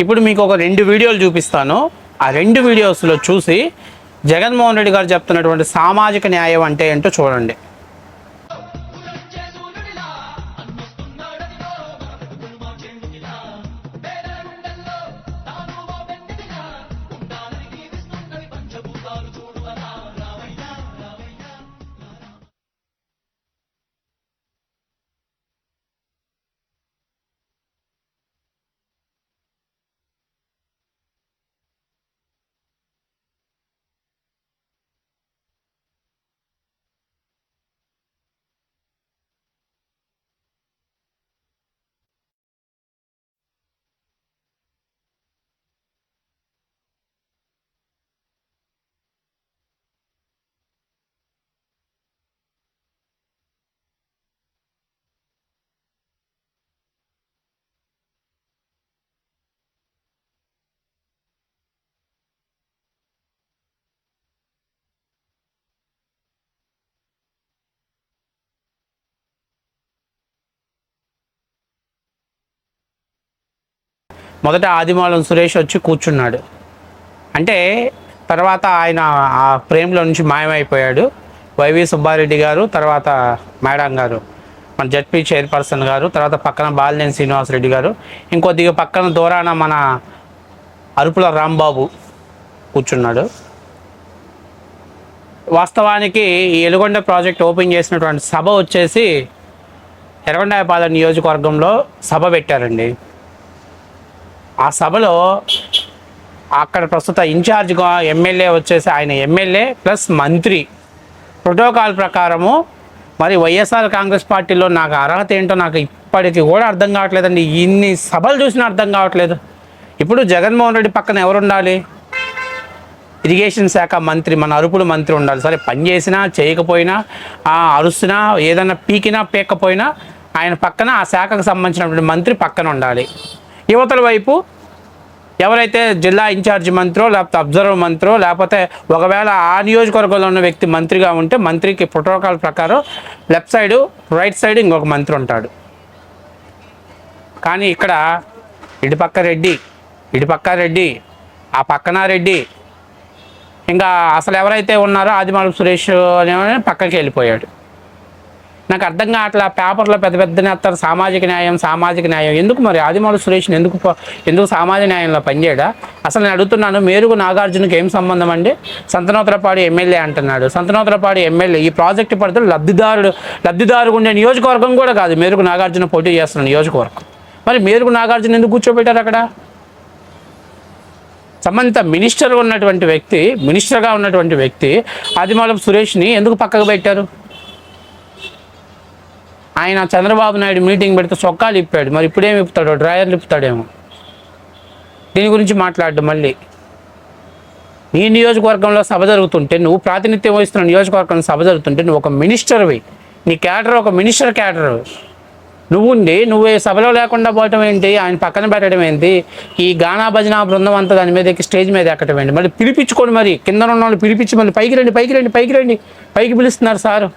ఇప్పుడు మీకు ఒక 2 వీడియోలు చూపిస్తాను. ఆ 2 వీడియోస్లో చూసి జగన్మోహన్ రెడ్డి గారు చెప్తున్నటువంటి సామాజిక న్యాయం అంటే ఏంటో చూడండి. మొదట ఆదిమూలం సురేష్ వచ్చి కూర్చున్నాడు. అంటే తర్వాత ఆయన ఆ ఫ్రేమ్లో నుంచి మాయమైపోయాడు. వైవి సుబ్బారెడ్డి గారు, తర్వాత మేడం గారు, మన జడ్పీ చైర్పర్సన్ గారు, తర్వాత పక్కన బాలినేని శ్రీనివాసరెడ్డి గారు, ఇంకొద్దిగా పక్కన దూరాన మన అరుపుల రాంబాబు కూర్చున్నాడు. వాస్తవానికి ఈ ఎలుగొండ ప్రాజెక్ట్ ఓపెన్ చేసినటువంటి సభ వచ్చేసి ఎర్రగొండపాలెం నియోజకవర్గంలో సభ పెట్టారండి. ఆ సభలో అక్కడ ప్రస్తుత ఇన్ఛార్జ్గా ఎమ్మెల్యే వచ్చేసి ఆయన ఎమ్మెల్యే ప్లస్ మంత్రి. ప్రోటోకాల్ ప్రకారము మరి వైఎస్ఆర్ కాంగ్రెస్ పార్టీలో నాకు అర్హత ఏంటో నాకు ఇప్పటికీ కూడా అర్థం కావట్లేదండి. ఇన్ని సభలు చూసినా అర్థం కావట్లేదు. ఇప్పుడు జగన్మోహన్ రెడ్డి పక్కన ఎవరు ఉండాలి? ఇరిగేషన్ శాఖ మంత్రి, మన అరుపుల మంత్రి ఉండాలి. సరే, పని చేసినా చేయకపోయినా, అరుస్తున్నా, ఏదైనా పీకినా పీక్కపోయినా ఆయన పక్కన ఆ శాఖకు సంబంధించినటువంటి మంత్రి పక్కన ఉండాలి. యువతల వైపు ఎవరైతే జిల్లా ఇన్ఛార్జి మంత్రో లేకపోతే అబ్జర్వర్ మంత్రో, లేకపోతే ఒకవేళ ఆ నియోజకవర్గంలో ఉన్న వ్యక్తి మంత్రిగా ఉంటే మంత్రికి ప్రోటోకాల్ ప్రకారం లెఫ్ట్ సైడు రైట్ సైడ్ ఇంకొక మంత్రి ఉంటాడు. కానీ ఇక్కడ ఇటుపక్క రెడ్డి, ఇటుపక్క రెడ్డి, ఆ పక్కన రెడ్డి, ఇంకా అసలు ఎవరైతే ఉన్నారో ఆదిమూలం సురేష్ అనే పక్కకి వెళ్ళిపోయాడు. నాకు అర్థం కావట్లా. పేపర్లో పెద్ద పెద్ద నేస్తారు సామాజిక న్యాయం, సామాజిక న్యాయం. ఎందుకు మరి ఆదిమూలం సురేష్ని ఎందుకు సామాజిక న్యాయంలో పనిచేయడా? అసలు నేను అడుగుతున్నాను, మేరుగు నాగార్జునకి ఏం సంబంధం అండి? సంతనోత్తరపాడు ఎమ్మెల్యే అంటున్నాడు. సంతనోత్తరపాడు ఎమ్మెల్యే ఈ ప్రాజెక్టు పరిధిలో లబ్ధిదారు ఉండే నియోజకవర్గం కూడా కాదు మేరుగు నాగార్జున పోటీ చేస్తున్న నియోజకవర్గం. మరి మేరుగు నాగార్జున ఎందుకు కూర్చోబెట్టారు అక్కడ? సంబంధిత మినిస్టర్గా ఉన్నటువంటి వ్యక్తి ఆదిమూలం సురేష్ని ఎందుకు పక్కకు పెట్టారు? ఆయన చంద్రబాబు నాయుడు మీటింగ్ పెడితే చొక్కాలు ఇప్పాడు. మరి ఇప్పుడేమి ఇప్పుతాడో, డ్రాయర్లు ఇప్పుతాడేమో. దీని గురించి మాట్లాడు. మళ్ళీ నీ నియోజకవర్గంలో సభ జరుగుతుంటే, నువ్వు ప్రాతినిధ్యం వహిస్తున్న నియోజకవర్గంలో సభ జరుగుతుంటే, నువ్వు ఒక మినిస్టర్వి, నీ క్యాడర్ ఒక మినిస్టర్ క్యాడర్, నువ్వు ఈ సభలో లేకుండా పోవటం ఏంటి? ఆయన పక్కన పెట్టడం ఏంటి? ఈ గానా భజన బృందం అంతా దాని మీద స్టేజ్ మీద ఎక్కటం ఏంటి? మళ్ళీ పిలిపించుకోండి, మరి కింద ఉన్న వాళ్ళు పిలిపించి మళ్ళీ పైకి రండి పైకి పిలుస్తున్నారు సారు.